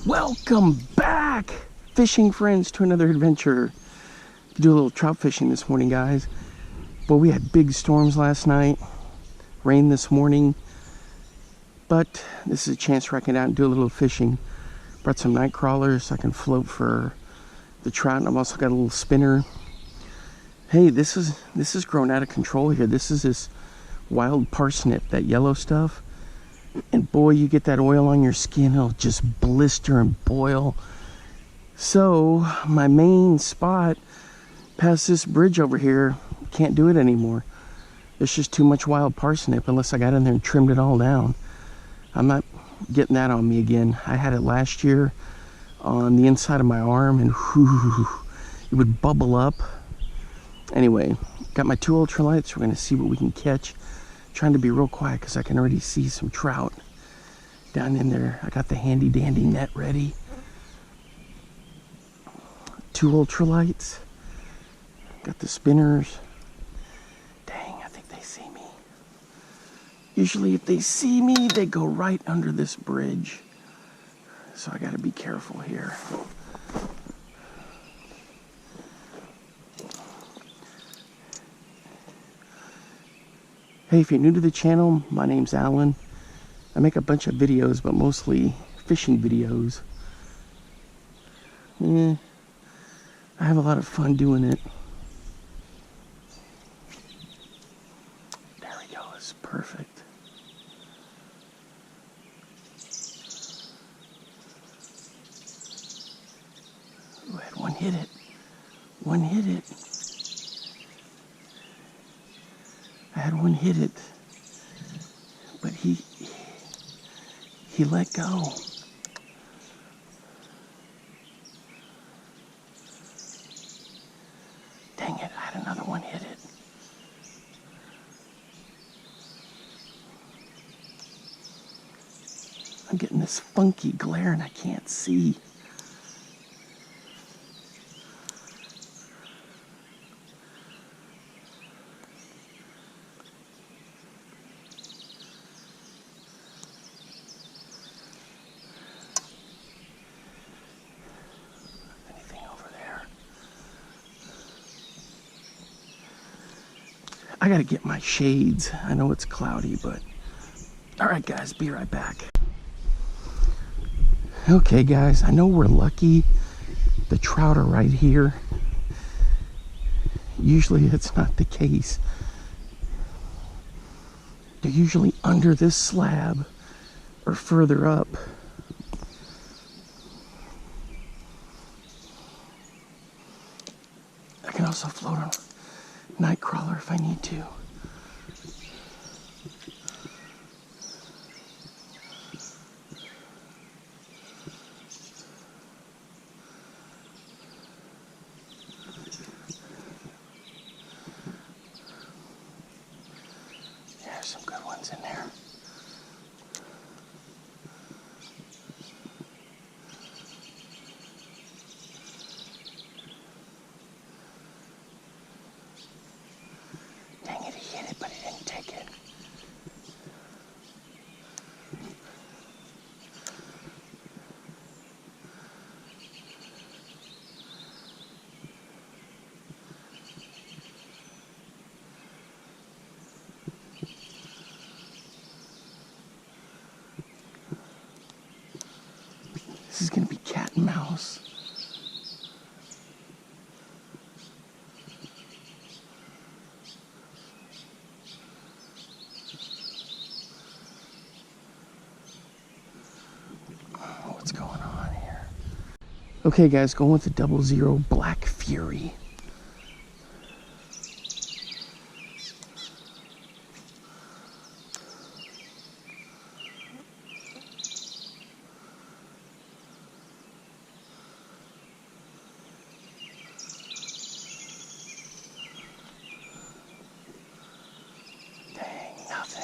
Welcome back, fishing friends, to another adventure. Do a little trout fishing this morning, guys. Well, we had big storms last night, rain this morning, but this is a chance where I can get out and do a little fishing. Brought some night crawlers so I can float for the trout, and I've also got a little spinner. Hey, this is grown out of control here. This is this wild parsnip, that yellow stuff. And boy, you get that oil on your skin, it'll just blister and boil. So my main spot past this bridge over here, can't do it anymore. There's just too much wild parsnip unless I got in there and trimmed it all down. I'm not getting that on me again. I had it last year on the inside of my arm, and whew, it would bubble up. Anyway, got my 2 ultralights. We're gonna see what we can catch. Trying to be real quiet because I can already see some trout down in there. I got the handy dandy net ready. 2 ultralights. Got the spinners. Dang, I think they see me. Usually if they see me, they go right under this bridge. So I gotta be careful here. Hey, if you're new to the channel, my name's Alan. I make a bunch of videos, but mostly fishing videos. I have a lot of fun doing it. There we go, it's perfect. Ooh, I had one hit it. One hit it. I had one hit it, but he let go. Dang it, I had another one hit it. I'm getting this funky glare and I can't see. I gotta get my shades. I know it's cloudy, but all right, guys, be right back. Okay, guys, I know we're lucky. The trout are right here. Usually it's not the case. They're usually under this slab or further up. I can also float on night crawler if I need to. There's some good ones in there. Dang it, he hit it, but he didn't take it. This is gonna be cat and mouse. What's going on here? Okay, guys, going with the 00 Black Fury. Dang, nothing.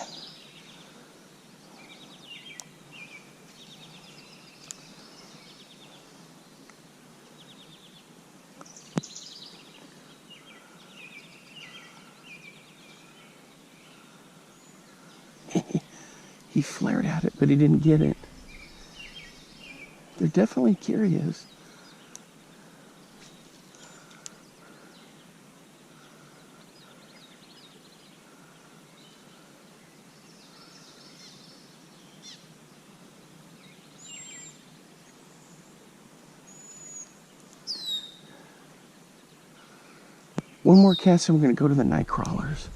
He flared at it, but he didn't get it. They're definitely curious. One more cast and we're going to go to the night crawlers.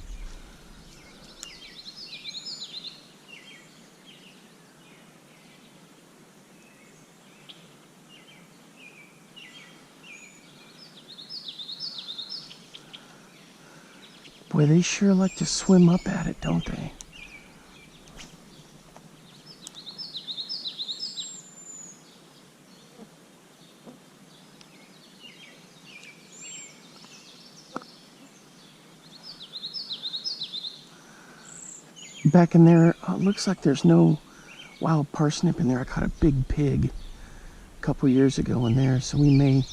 Boy, they sure like to swim up at it, don't they? Back in there, looks like there's no wild parsnip in there. I caught a big pig a couple years ago in there, so we may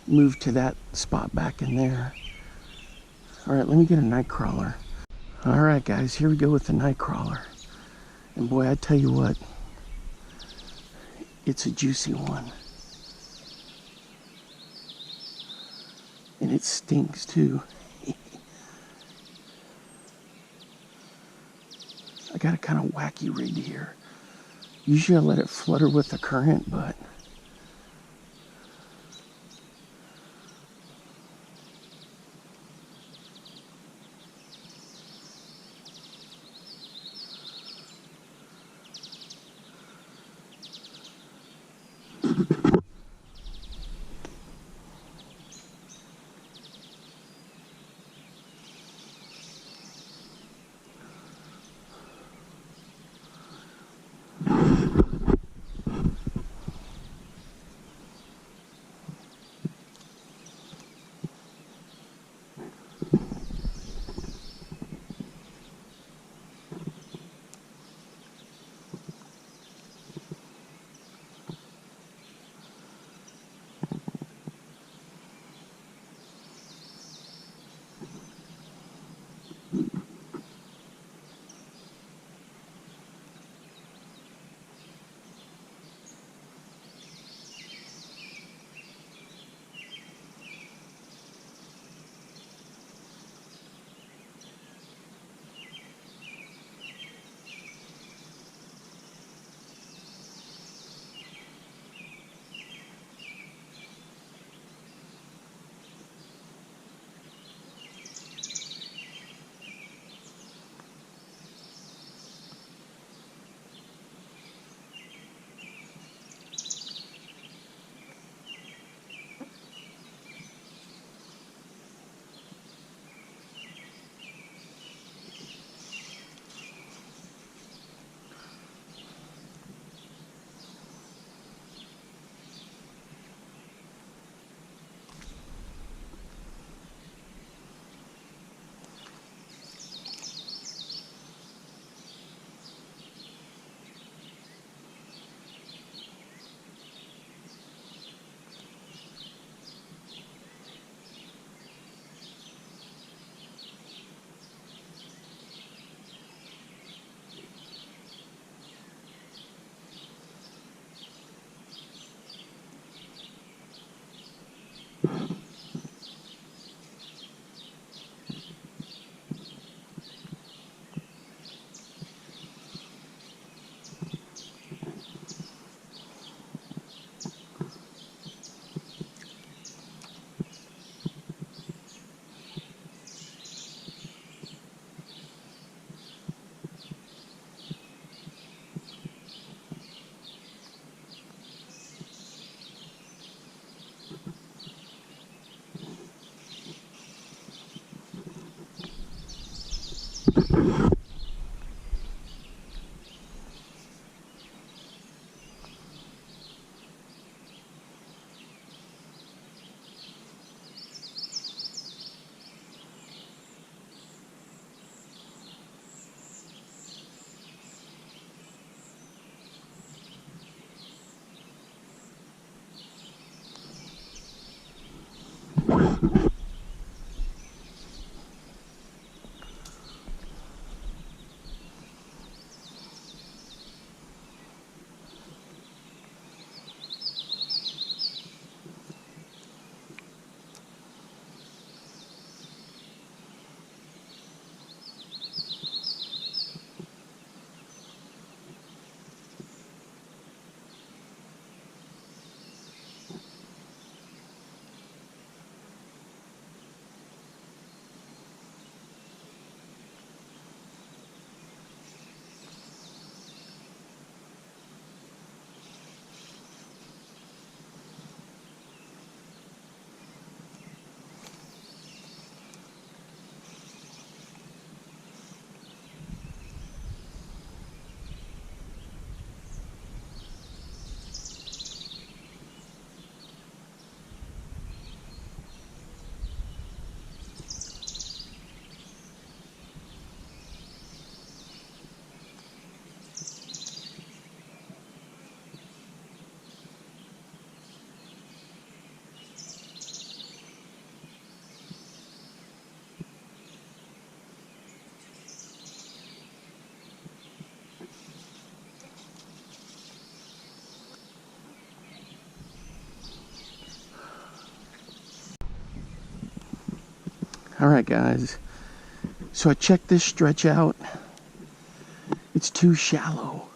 move to that spot back in there. All right, let me get a night crawler. All right, guys, here we go with the night crawler. And boy, I tell you what, it's a juicy one. And it stinks too. I got a kind of wacky rig here. Usually I let it flutter with the current, but Alright guys, so I checked this stretch out. It's too shallow.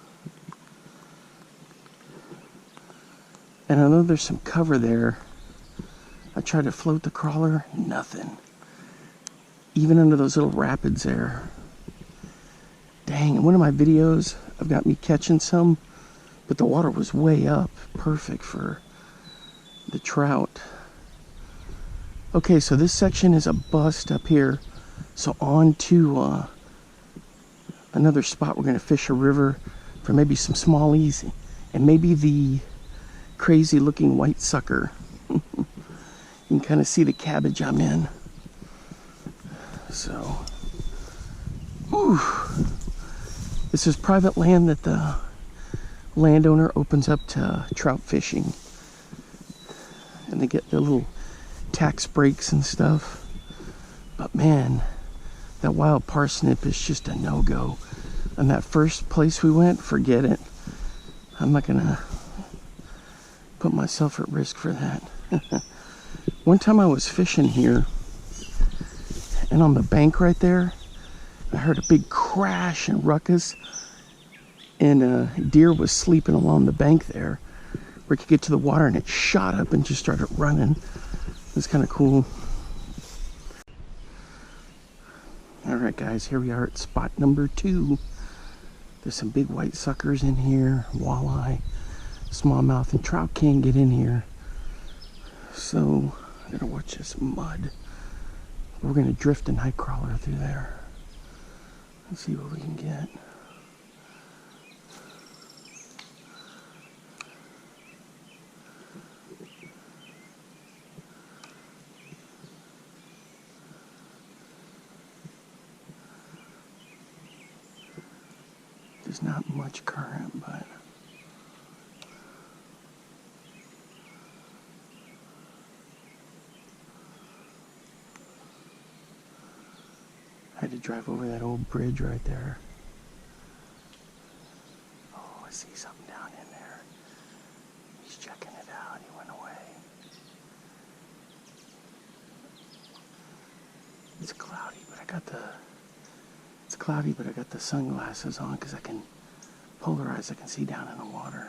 And I know there's some cover there. I tried to float the crawler, nothing. Even under those little rapids there. Dang, in one of my videos, I've got me catching some, but the water was way up. Perfect for the trout. Okay, so this section is a bust up here. So on to another spot. We're going to fish a river for maybe some smallies and maybe the crazy looking white sucker. You can kind of see the cabbage I'm in. So, whew. This is private land that the landowner opens up to trout fishing. And they get their little tax breaks and stuff. But man, that wild parsnip is just a no-go. And that first place we went, forget it. I'm not gonna put myself at risk for that. One time I was fishing here, and on the bank right there, I heard a big crash and ruckus, and a deer was sleeping along the bank there, where it could get to the water, and it shot up and just started running. It was kind of cool. Alright guys, here we are at spot number 2. There's some big white suckers in here, walleye, smallmouth, and trout can't get in here. So, I gotta watch this mud. We're gonna drift a night crawler through there. Let's see what we can get. There's not much current, but I had to drive over that old bridge right there. Oh, I see something down in there. He's checking it out. He went away. It's cloudy, but I got the sunglasses on because I can polarize. I can see down in the water.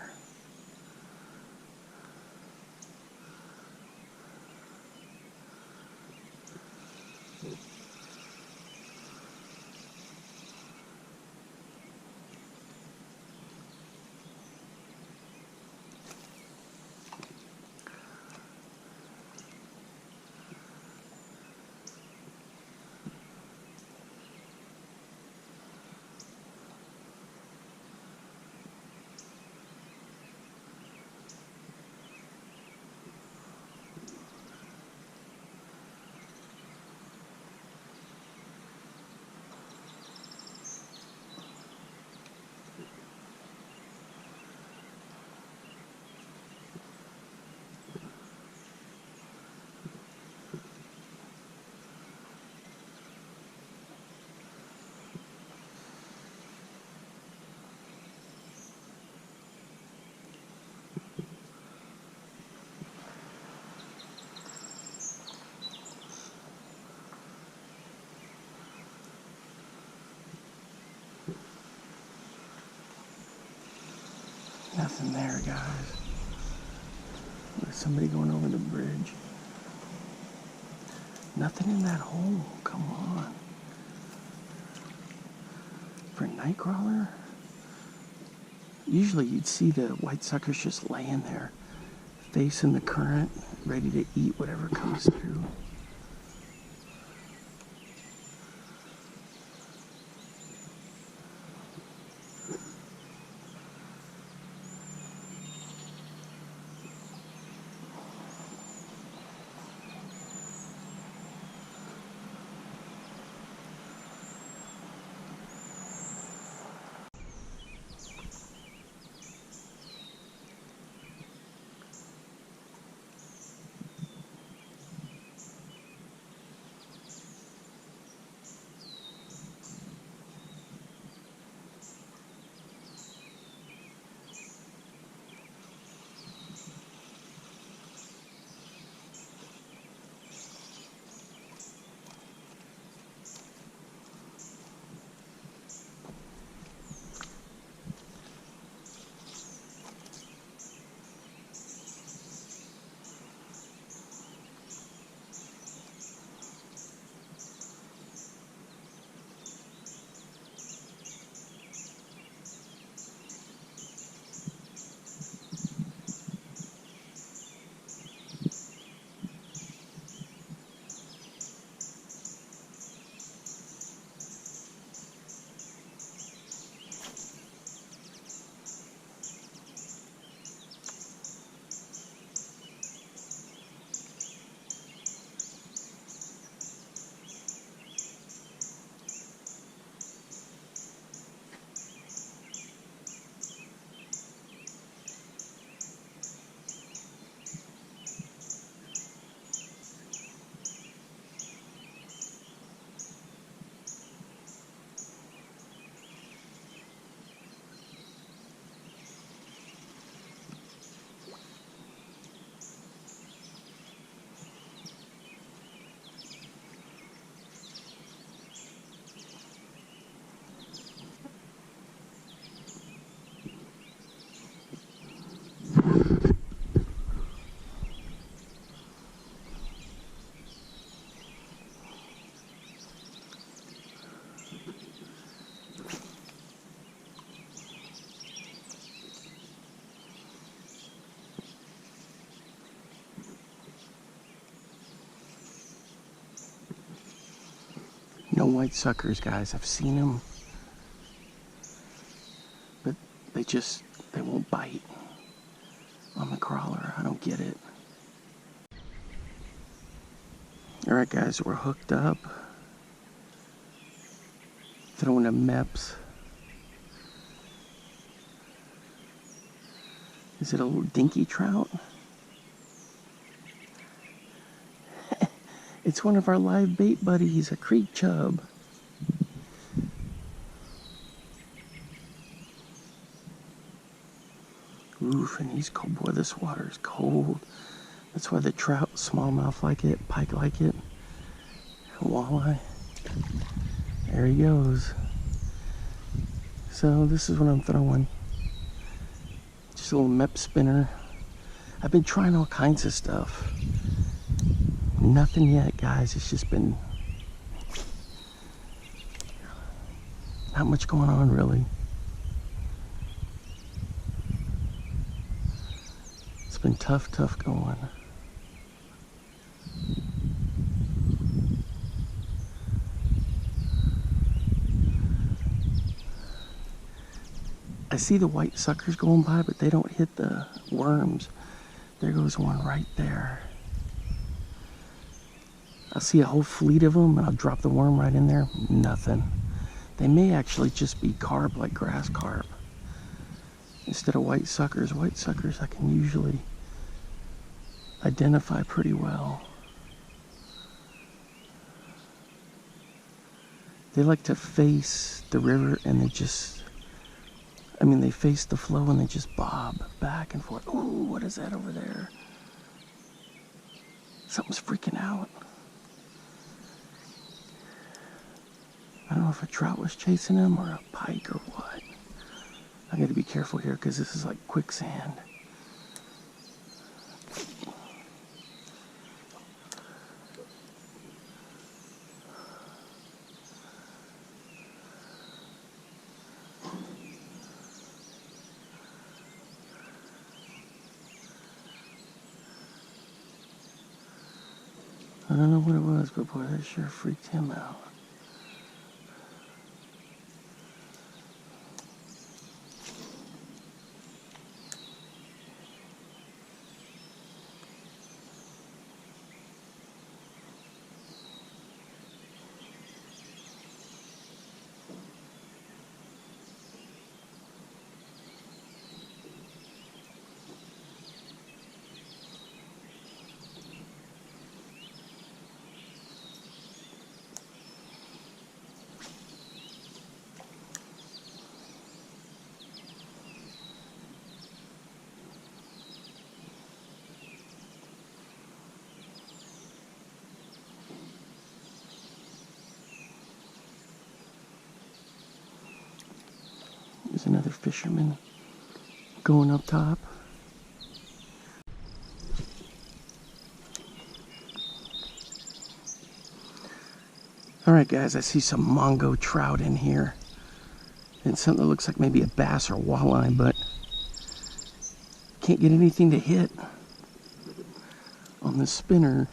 Nothing there, guys. There's somebody going over the bridge. Nothing in that hole. Come on. For a night crawler, usually you'd see the white suckers just laying there, facing the current, ready to eat whatever comes through. and white suckers, guys. I've seen them, but they won't bite on the crawler. I don't get it. All right, guys, we're hooked up. Throwing a Meps. Is it a little dinky trout? It's one of our live bait buddies, a creek chub. Oof, and he's cold. Boy, this water is cold. That's why the trout, smallmouth like it, pike like it, walleye. There he goes. So this is what I'm throwing. Just a little Mep spinner. I've been trying all kinds of stuff. Nothing yet, guys. It's just been not much going on, really. It's been tough going. I see the white suckers going by, but they don't hit the worms. There goes one right there. I'll see a whole fleet of them, and I'll drop the worm right in there. Nothing. They may actually just be carp, like grass carp. Instead of white suckers I can usually identify pretty well. They like to face the river, and they face the flow and they just bob back and forth. Ooh, what is that over there? Something's freaking out. I don't know if a trout was chasing him or a pike or what. I gotta be careful here because this is like quicksand. I don't know what it was, but boy, that sure freaked him out. There's another fisherman going up top. All right, guys, I see some Mongo trout in here. And something that looks like maybe a bass or walleye, but can't get anything to hit on the spinner.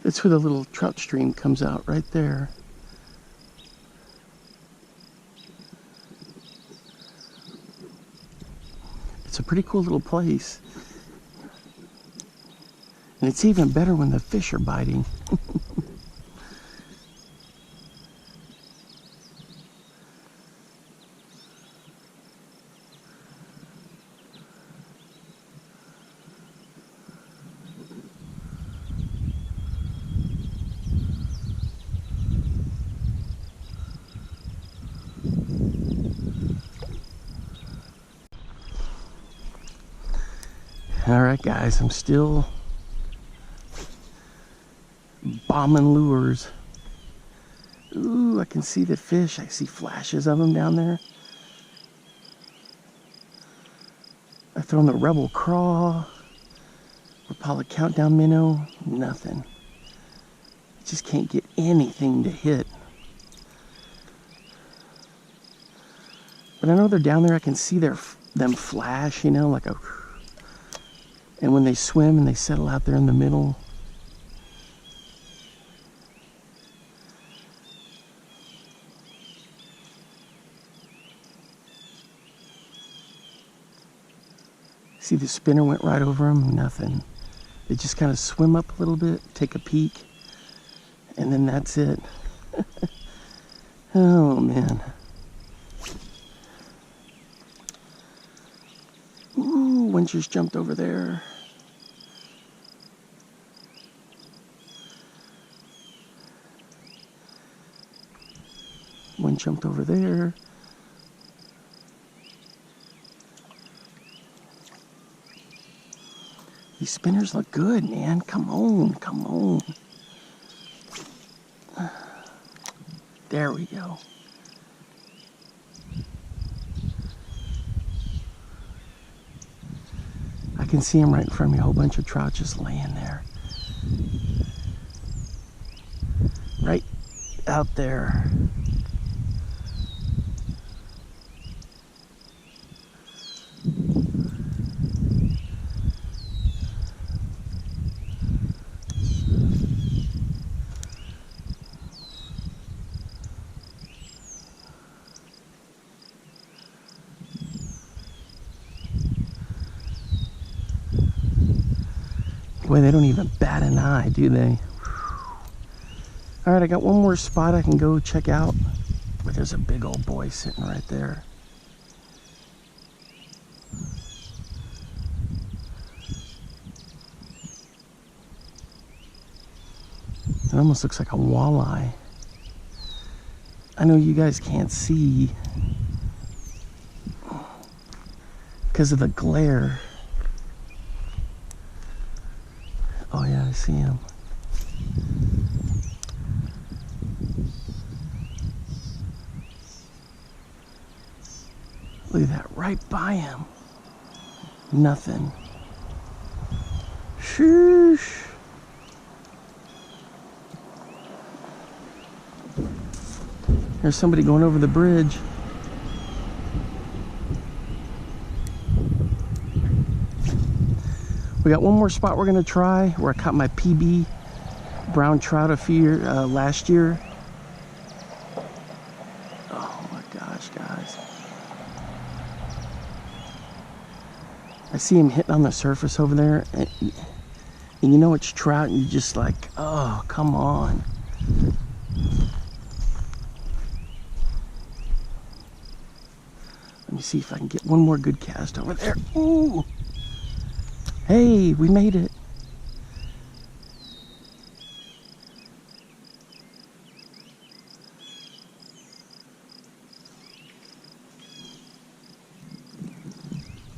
That's where the little trout stream comes out, right there. It's It's a pretty cool little place. And it's even better when the fish are biting. All right, guys, I'm still bombing lures. Ooh, I can see the fish. I see flashes of them down there. I've thrown the Rebel Craw, Rapala Countdown Minnow, nothing. Just can't get anything to hit. But I know they're down there. I can see them flash, you know, like a... And when they swim and they settle out there in the middle. See, the spinner went right over them, nothing. They just kind of swim up a little bit, take a peek, and then that's it. Oh, man. Ooh, one just jumped over there. One jumped over there. These spinners look good, man. Come on, come on. There we go. I can see them right in front of me, a whole bunch of trout just laying there. Right out there. Boy, they don't even bat an eye, do they? All right, I got one more spot I can go check out. But there's a big old boy sitting right there. It almost looks like a walleye. I know you guys can't see because of the glare. Oh yeah, I see him. Look at that, right by him. Nothing. Sheesh. There's somebody going over the bridge. We got one more spot we're gonna try where I caught my PB brown trout last year. Oh my gosh, guys. I see him hitting on the surface over there, and you know it's trout, and you're just like, oh, come on. Let me see if I can get one more good cast over there. Ooh. Hey, we made it.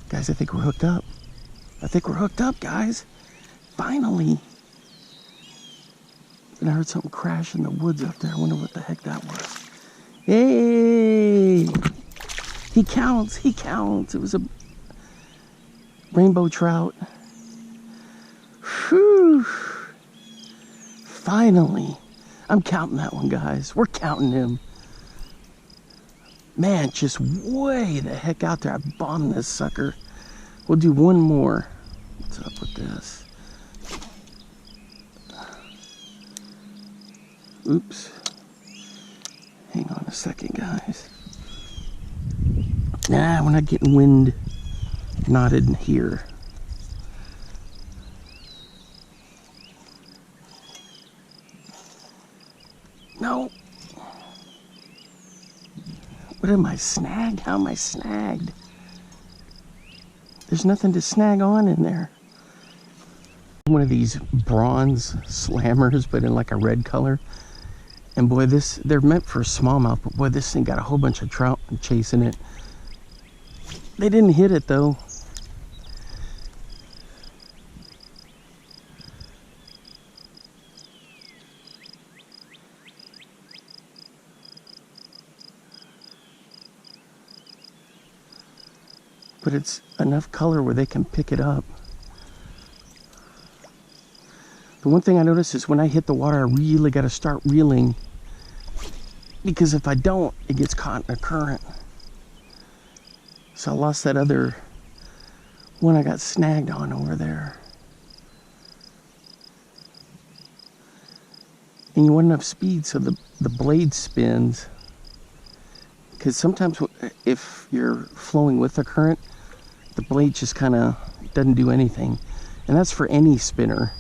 Guys, I think we're hooked up. I think we're hooked up, guys. Finally. And I heard something crash in the woods up there. I wonder what the heck that was. Hey! He counts, he counts. It was a rainbow trout. Whew. Finally. I'm counting that one, guys. We're counting him. Man, just way the heck out there. I bombed this sucker. We'll do one more. What's up with this? Oops. Hang on a second, guys. Nah, we're not getting wind. knotted here. No. What am I snagged? How am I snagged? There's nothing to snag on in there. One of these bronze slammers, but in like a red color. And boy, they're meant for smallmouth, but boy, this thing got a whole bunch of trout chasing it. They didn't hit it though. But it's enough color where they can pick it up. The one thing I noticed is when I hit the water, I really got to start reeling, because if I don't, it gets caught in a current. So I lost that other one I got snagged on over there. And you want enough speed so the blade spins. Because sometimes if you're flowing with the current, the blade just kind of doesn't do anything. And that's for any spinner.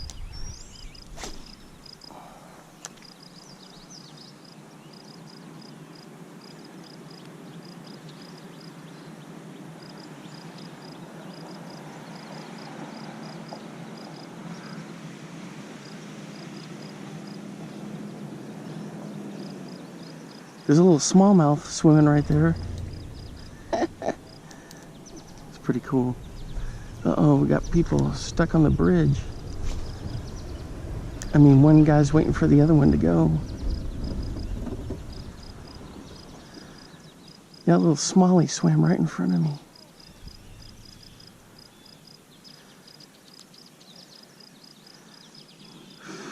There's a little smallmouth swimming right there. It's pretty cool. Uh-oh, we got people stuck on the bridge. I mean, one guy's waiting for the other one to go. Yeah, a little smallie swam right in front of me.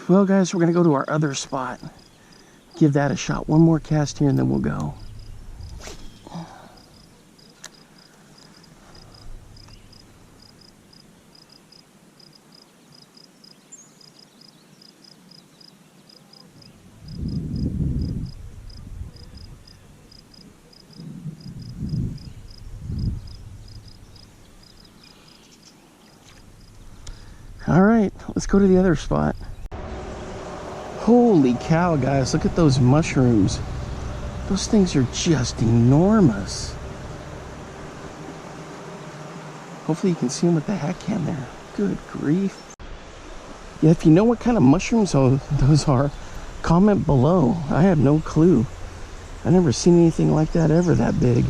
Well, guys, we're gonna go to our other spot. Give that a shot. One more cast here and then we'll go. All right, let's go to the other spot. Holy cow, guys, look at those mushrooms. Those things are just enormous. Hopefully you can see them with the hat cam there. Good grief. Yeah, if you know what kind of mushrooms those are, comment below. I have no clue. I've never seen anything like that ever that big.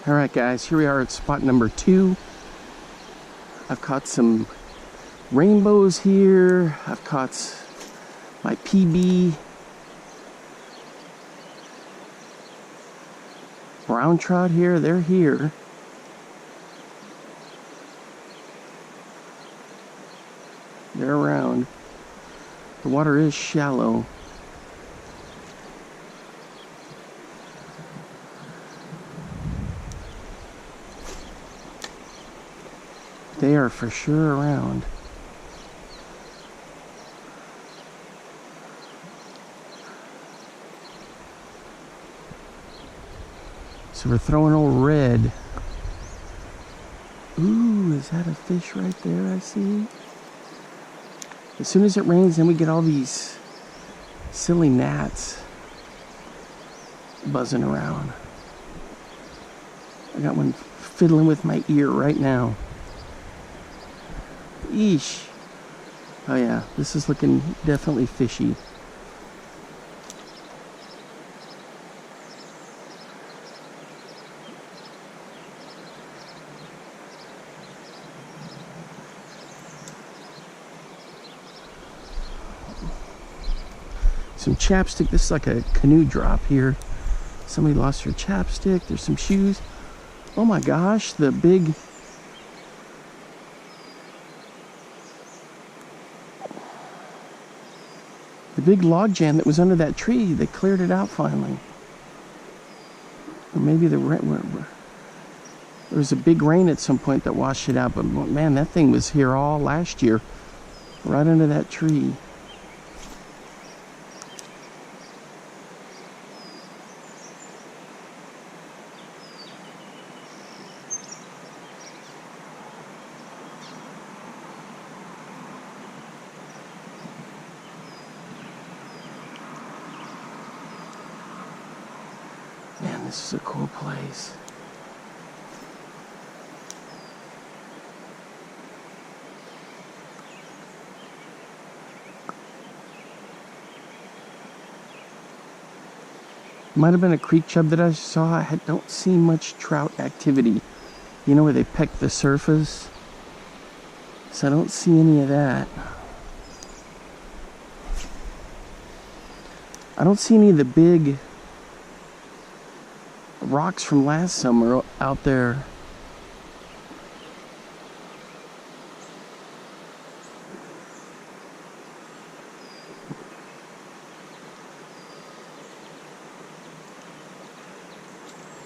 All right, guys, here we are at spot number 2. I've caught some rainbows here. I've caught my PB. Brown trout here, they're here. They're around. The water is shallow. They are for sure around. So we're throwing old red. Ooh, is that a fish right there I see? As soon as it rains, then we get all these silly gnats buzzing around. I got one fiddling with my ear right now. Eesh. Oh yeah, this is looking definitely fishy. Some chapstick. This is like a canoe drop here. Somebody lost their chapstick. There's some shoes. Oh my gosh, the big log jam that was under that tree, they cleared it out finally. Or maybe there was a big rain at some point that washed it out, but man, that thing was here all last year, right under that tree. Man, this is a cool place. Might have been a creek chub that I saw. I don't see much trout activity. You know where they peck the surface? So I don't see any of that. I don't see any of the big rocks from last summer out there.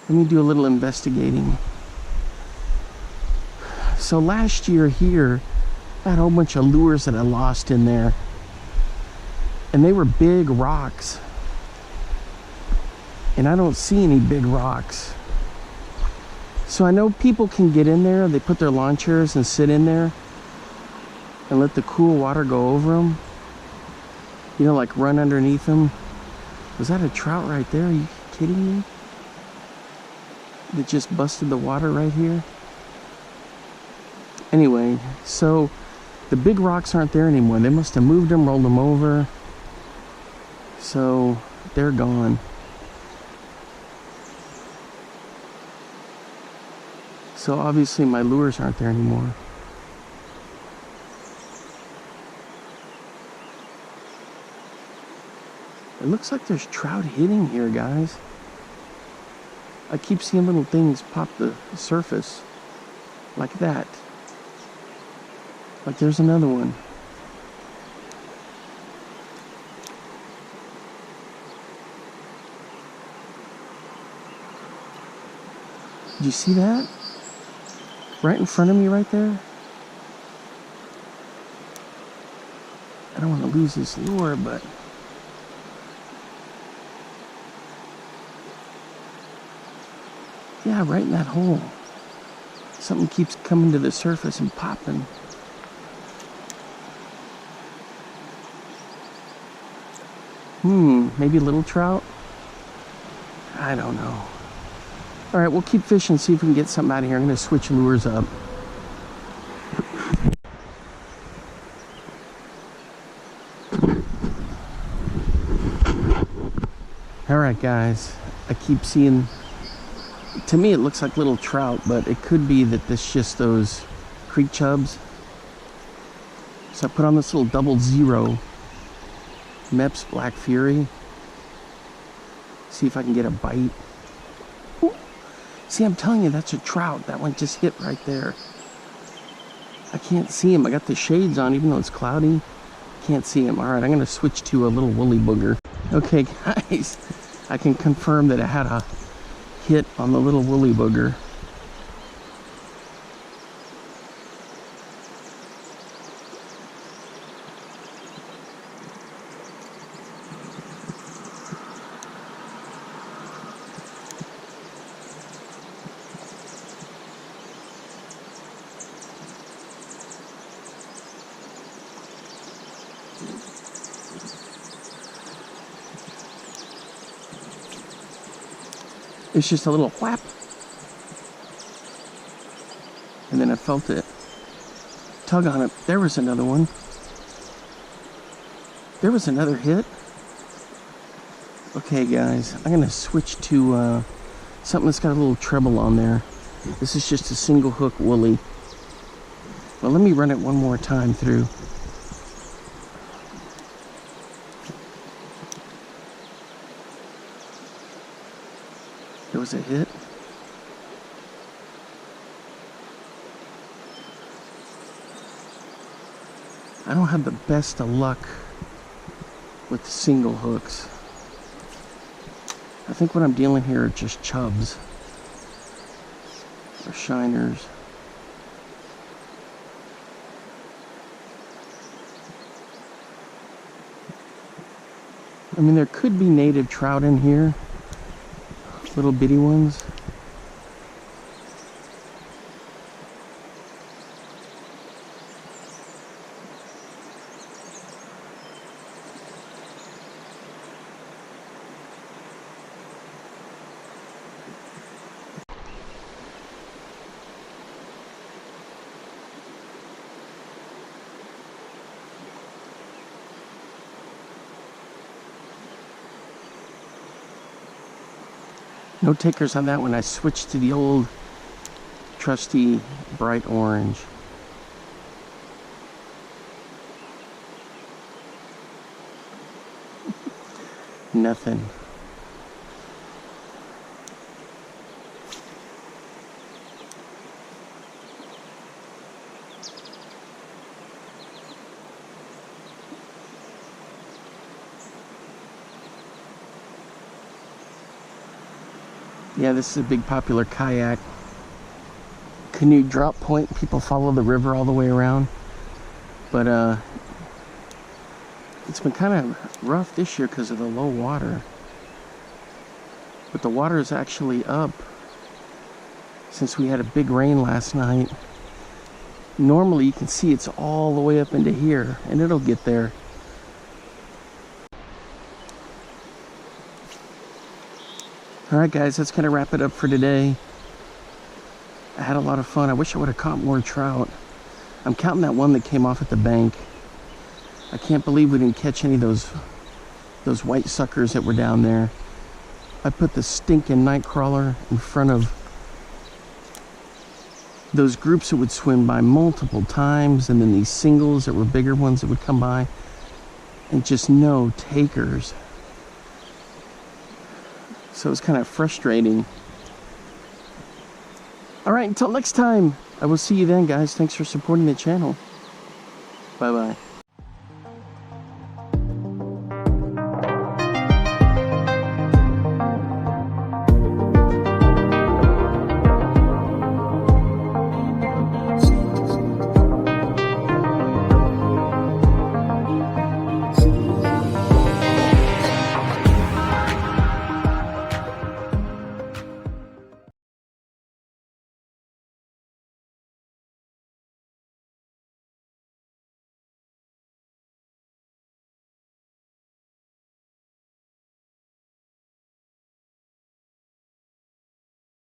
Let me do a little investigating. So last year here, I had a whole bunch of lures that I lost in there. And they were big rocks. And I don't see any big rocks. So I know people can get in there. They put their lawn chairs and sit in there and let the cool water go over them. You know, like run underneath them. Was that a trout right there? Are you kidding me? That just busted the water right here. Anyway, so the big rocks aren't there anymore. They must have moved them, rolled them over. So they're gone. So obviously my lures aren't there anymore. It looks like there's trout hitting here, guys. I keep seeing little things pop the surface like that. Like there's another one. Did you see that? Right in front of me right there? I don't want to lose this lure, but yeah, right in that hole. Something keeps coming to the surface and popping. Maybe a little trout? I don't know. All right, we'll keep fishing, see if we can get something out of here. I'm going to switch lures up. All right, guys. I keep seeing, to me it looks like little trout, but it could be that this is just those creek chubs. So I put on this little 00 Mepps Black Fury. See if I can get a bite. Ooh. See, I'm telling you, that's a trout. That one just hit right there. I can't see him. I got the shades on, even though it's cloudy. Can't see him. All right, I'm going to switch to a little woolly booger. Okay, guys, I can confirm that I had a hit on the little woolly booger. It's just a little whap. And then I felt it tug on it. There was another one. There was another hit. Okay, guys, I'm going to switch to something that's got a little treble on there. This is just a single hook woolly. Well, let me run it one more time through. There was a hit. I don't have the best of luck with the single hooks. I think what I'm dealing here are just chubs or shiners. I mean, there could be native trout in here. Little bitty ones. No takers on that one. I switched to the old trusty bright orange. Nothing. Yeah, this is a big popular kayak canoe drop point. People follow the river all the way around. But it's been kind of rough this year because of the low water. But the water is actually up since we had a big rain last night. Normally you can see it's all the way up into here, and it'll get there. Alright guys, that's gonna wrap it up for today. I had a lot of fun. I wish I would have caught more trout. I'm counting that one that came off at the bank. I can't believe we didn't catch any of those white suckers that were down there. I put the stinking night crawler in front of those groups that would swim by multiple times, and then these singles that were bigger ones that would come by, and just no takers. So it's kind of frustrating. All right, until next time, I will see you then, guys. Thanks for supporting the channel. Bye-bye.